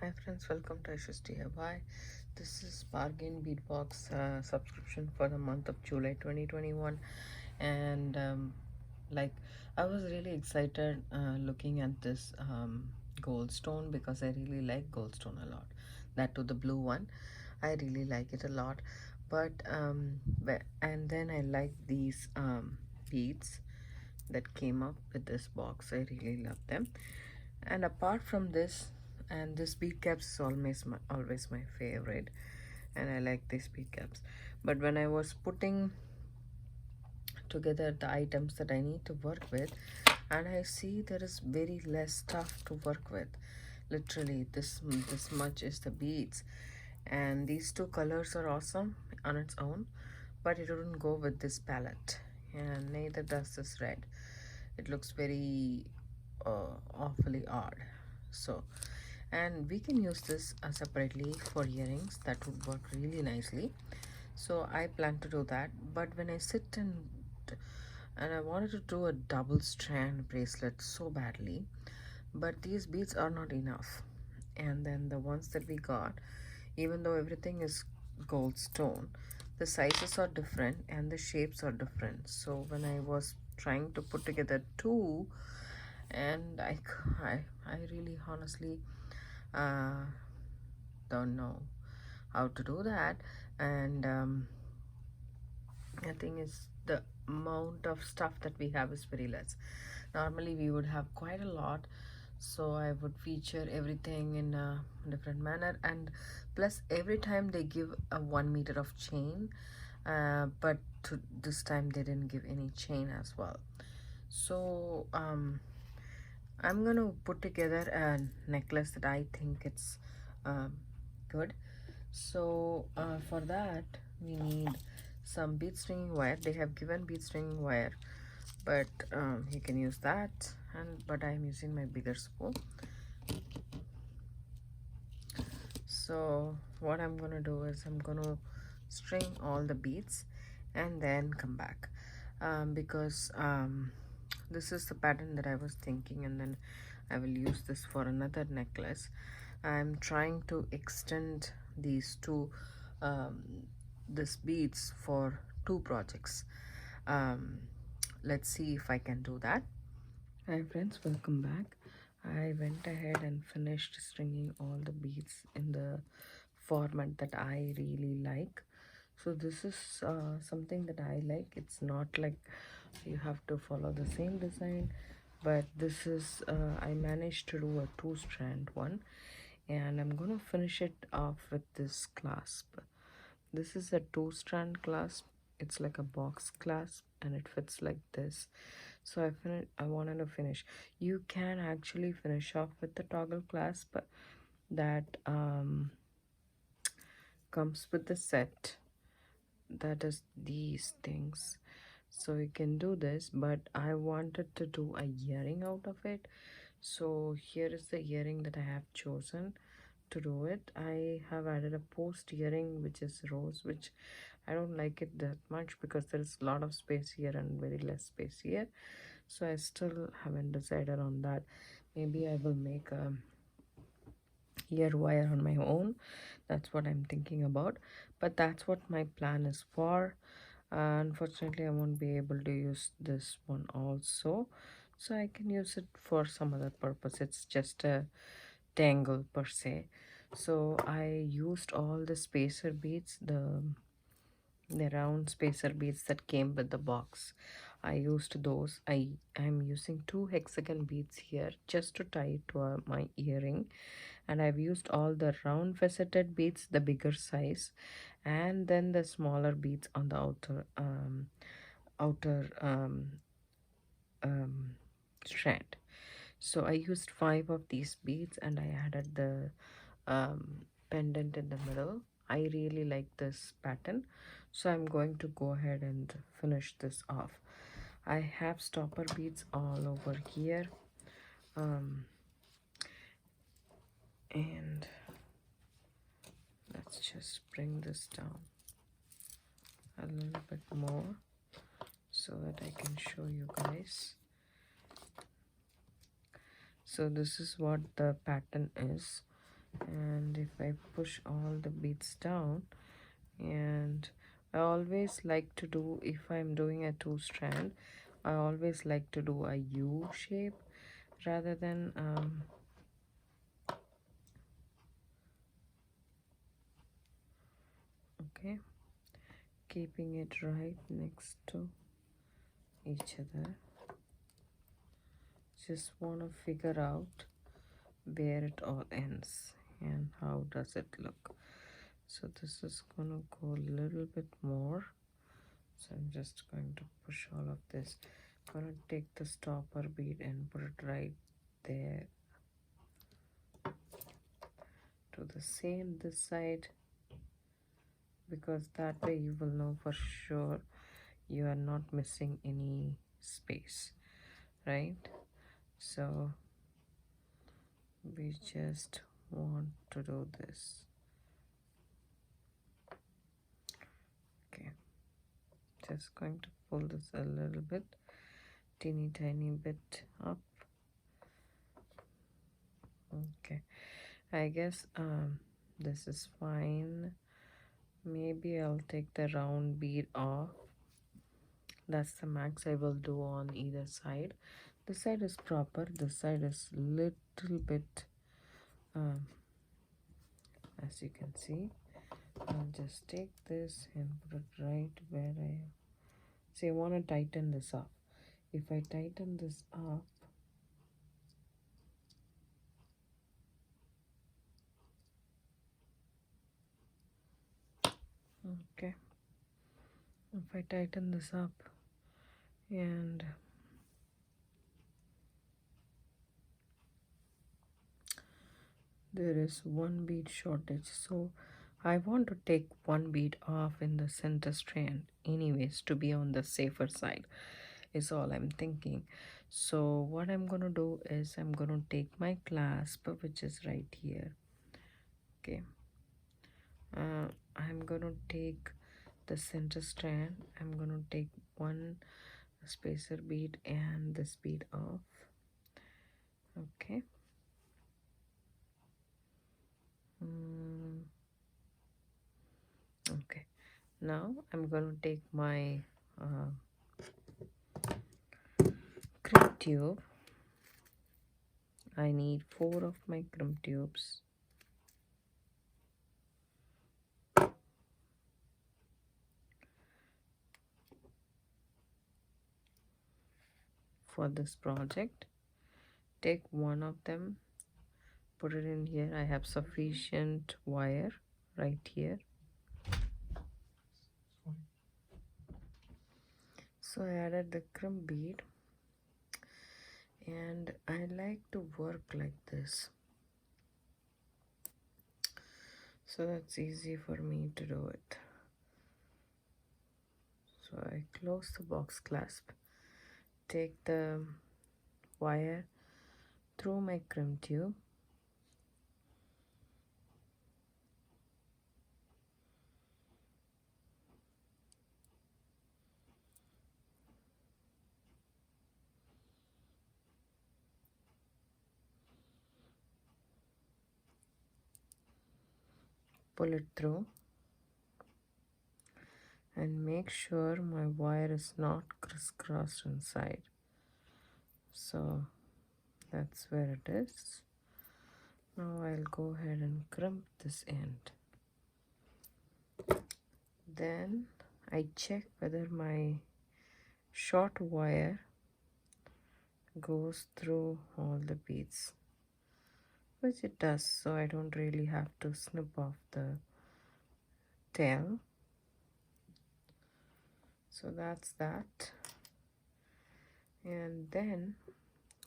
Hi friends, welcome to Aishusdiy. Why? This is bargain beatbox subscription for the month of July 2021, and like I was really excited looking at this gold stone because I really like gold stone a lot. That to the blue one, I really like it a lot. And then I like these beads that came up with this box. I really love them. And apart from this, and this bead caps is always my favorite, and I like these bead caps. But when I was putting together the items that I need to work with, and I see there is very less stuff to work with. Literally this much is the beads, and these two colors are awesome on its own, but it wouldn't go with this palette, and neither does this red. It looks very awfully odd. So, and we can use this separately for earrings. That would work really nicely. So I plan to do that. But when I sit and I wanted to do a double strand bracelet so badly, but these beads are not enough. And then the ones that we got, even though everything is gold stone, the sizes are different and the shapes are different. So when I was trying to put together two, and I really honestly uh, don't know how to do that. And the thing is, the amount of stuff that we have is very less. Normally we would have quite a lot, so I would feature everything in a different manner. And plus every time they give a 1 meter of chain, but this time they didn't give any chain as well. So I'm gonna put together a necklace that I think it's um, good. So for that we need some bead stringing wire. They have given bead stringing wire, but you can use that, but I'm using my bigger spool. So what I'm gonna do is I'm gonna string all the beads and then come back, because this is the pattern that I was thinking, and then I will use this for another necklace. I'm trying to extend these two this beads for two projects. um, let's see if I can do that. Hi friends, welcome back. I went ahead and finished stringing all the beads in the format that I really like. So this is something that I like. It's not like you have to follow the same design, but this is I managed to do a two-strand one, and I'm gonna finish it off with this clasp. This is a two-strand clasp. It's like a box clasp and it fits like this. So I wanted to finish. You can actually finish off with the toggle clasp that comes with the set. That is these things. So you can do this, but I wanted to do a earring out of it. So here is the earring that I have chosen to do it. I have added a post earring which is rose, which I don't like it that much because there is a lot of space here and very less space here. So I still haven't decided on that. Maybe I will make a ear wire on my own. That's what I'm thinking about, but that's what my plan is for. Unfortunately I won't be able to use this one also, so I can use it for some other purpose. It's just a tangle per se. So I used all the spacer beads, the round spacer beads that came with the box. I used those. I'm using two hexagon beads here just to tie it to my earring, and I've used all the round faceted beads, the bigger size, and then the smaller beads on the outer um, strand. So I used 5 of these beads and I added the pendant in the middle. I really like this pattern, so I'm going to go ahead and finish this off. I have stopper beads all over here, and let's just bring this down a little bit more so that I can show you guys. So this is what the pattern is. And if I push all the beads down, and I always like to do, if I'm doing a 2 strand, I always like to do a U shape rather than okay, keeping it right next to each other. Just want to figure out where it all ends and how does it look. So this is gonna go a little bit more, so I'm just going to push all of this. I'm gonna take the stopper bead and put it right there to the same this side, because that way you will know for sure you are not missing any space, right? So we just want to do this. Okay, just going to pull this a little bit, teeny tiny bit up. Okay, I guess this is fine. Maybe I'll take the round bead off. That's the max I will do on either side. This side is proper, this side is little bit as you can see. I'll just take this and put it right where I am. See, I want to tighten this up. If I tighten this up, okay, if I tighten this up and there is one bead shortage, so I want to take one bead off in the center strand anyways to be on the safer side, is all I'm thinking. So what I'm gonna do is I'm gonna take my clasp, which is right here. Okay, I'm gonna take the center strand, I'm gonna take one spacer bead and this bead off. Okay, okay, now I'm gonna take my crimp tube. I need 4 of my crimp tubes. For this project, take one of them, put it in here. I have sufficient wire right here. So I added the crimp bead, and I like to work like this, so that's easy for me to do it. So I close the box clasp, take the wire through my crimp tube, pull it through, and make sure my wire is not crisscrossed inside. So that's where it is. Now I'll go ahead and crimp this end. Then I check whether my short wire goes through all the beads, which it does, so I don't really have to snip off the tail. So that's that. And then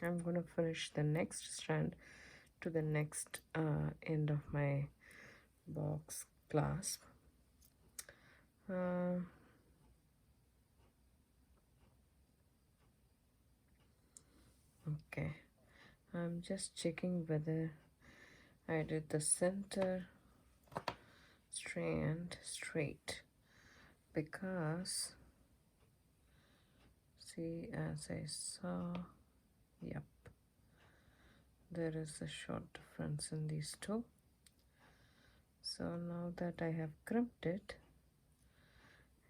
I'm going to finish the next strand to the next end of my box clasp. Okay, I'm just checking whether I did the center strand straight, because see, as I saw, yep, there is a short difference in these two. So now that I have crimped it,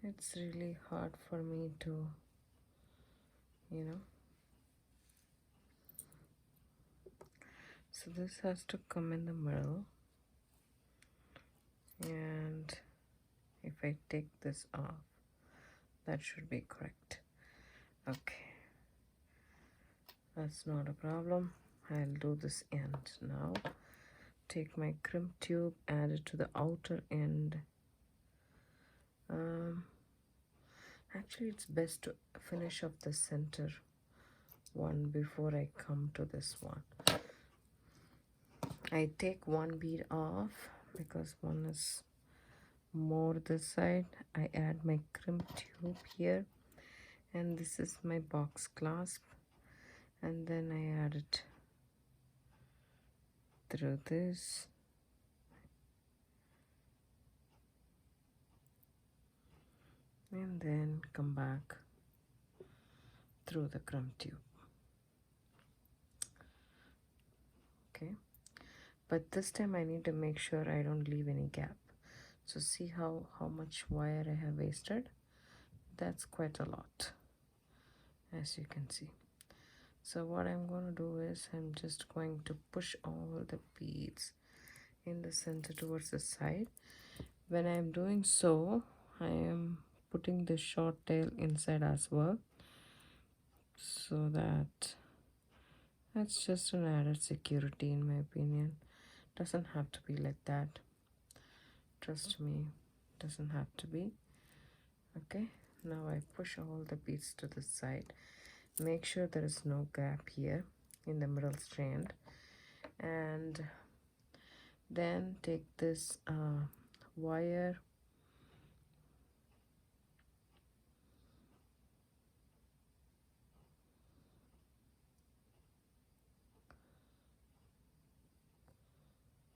it's really hard for me to, you know, so this has to come in the middle, and if I take this off, that should be correct. Okay, that's not a problem. I'll do this end now. Take my crimp tube, add it to the outer end. Actually, it's best to finish off the center one before I come to this one. I take one bead off because one is more this side. I add my crimp tube here, and this is my box clasp, and then I add it through this, and then come back through the crimp tube. Okay, but this time I need to make sure I don't leave any gap. So see how much wire I have wasted? That's quite a lot, as you can see. So what I'm going to do is I'm just going to push all the beads in the center towards the side. When I'm doing so, I am putting the short tail inside as well, so that's just an added security in my opinion. Doesn't have to be like that. Trust me, doesn't have to be. Okay, now I push all the beads to the side. Make sure there is no gap here in the middle strand, and then take this wire,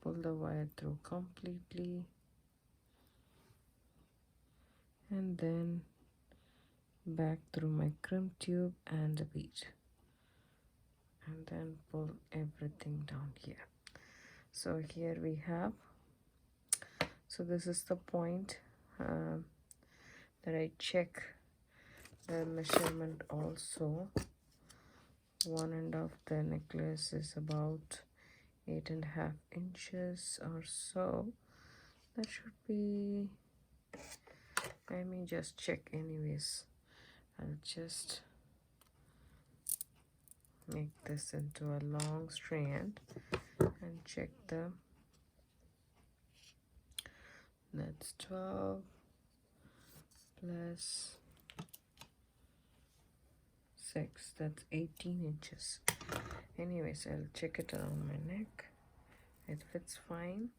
pull the wire through completely, and then back through my crimp tube and the bead, and then pull everything down here. So here we have, so this is the point that I check the measurement also. One end of the necklace is about 8.5 inches or so. That should be, let me just check anyways. I'll just make this into a long strand and check that's 12 plus 6, that's 18 inches. Anyways, I'll check it around my neck. It fits fine,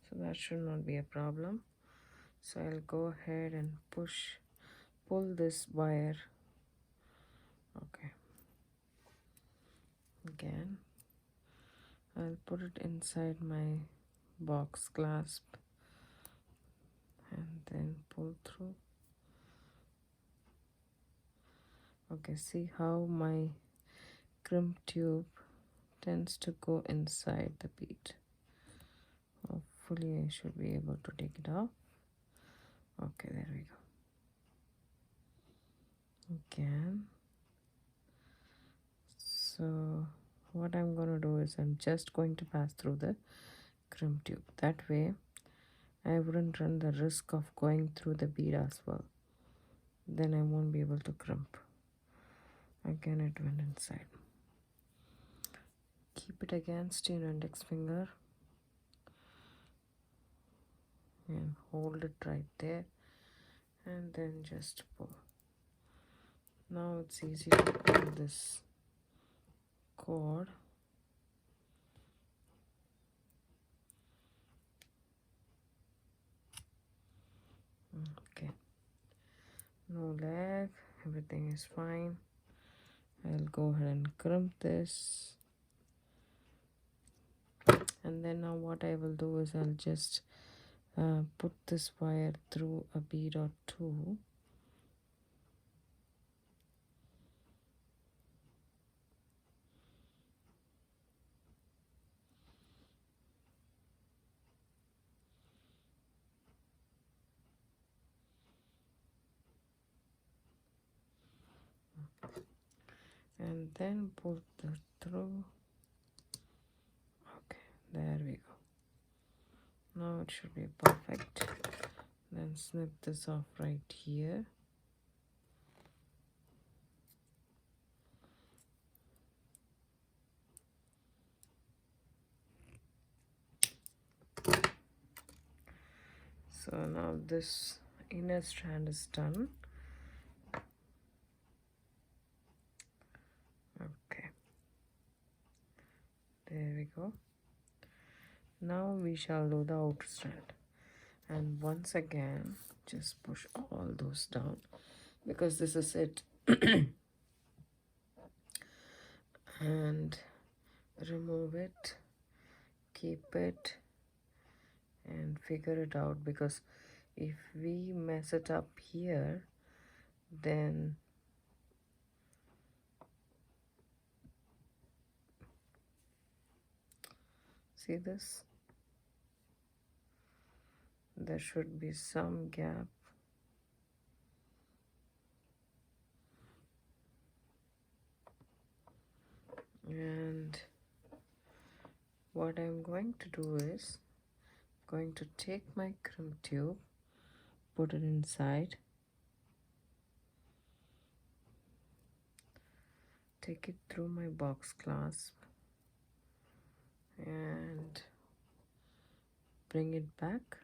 so that should not be a problem. So I'll go ahead and pull this wire. Okay, again I'll put it inside my box clasp and then pull through. Okay, see how my crimp tube tends to go inside the bead. Hopefully I should be able to take it off. Okay, there we go. Again, so what I'm going to do is I'm just going to pass through the crimp tube. That way I wouldn't run the risk of going through the bead as well. Then I won't be able to crimp. Again, it went inside. Keep it against your index finger and hold it right there, and then just pull. Now it's easy to pull this cord. Okay, no lag, everything is fine. I'll go ahead and crimp this, and then now what I will do is I'll just put this wire through a bead or two. and then pull this through. Okay, there we go. Now it should be perfect. Then snip this off right here. So now this inner strand is done. Okay, there we go. Now we shall do the outer strand, and once again just push all those down because this is it. And remove it, keep it, and figure it out, because if we mess it up here, then see this, there should be some gap. And what I'm going to do is going to take my crimp tube, put it inside, take it through my box clasp, and bring it back.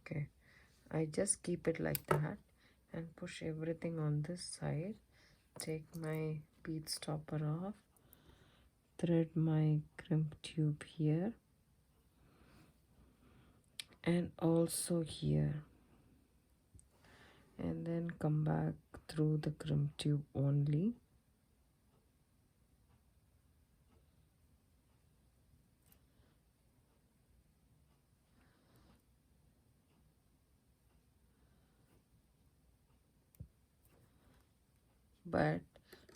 Okay, I just keep it like that and push everything on this side. Take my bead stopper off, thread my crimp tube here and also here, and then come back through the crimp tube only. But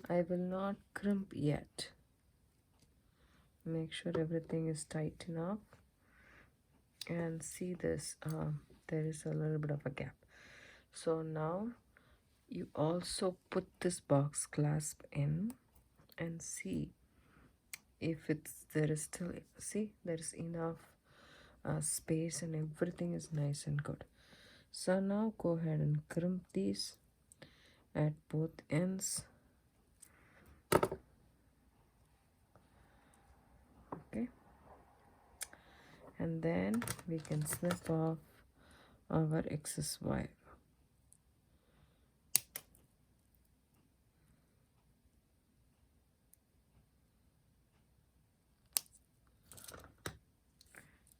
I will not crimp yet. Make sure everything is tight enough. And see this, there is a little bit of a gap. So now you also put this box clasp in and see if there is still, see, there is enough space and everything is nice and good. So now go ahead and crimp these at both ends. Okay, and then we can snip off our excess wire.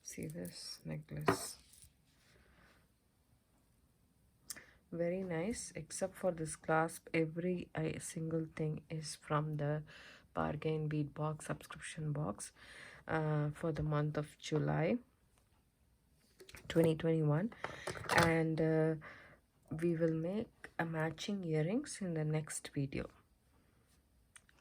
See this necklace, very nice, except for this clasp. Every single thing is from the bargain bead box subscription box for the month of July 2021, and we will make a matching earrings in the next video.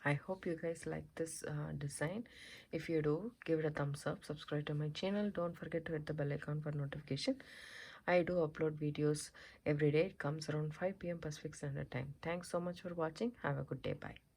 I hope you guys like this design. If you do, give it a thumbs up, subscribe to my channel, don't forget to hit the bell icon for notification. I do upload videos every day. It comes around 5 p.m. Pacific Standard Time. Thanks so much for watching. Have a good day. Bye.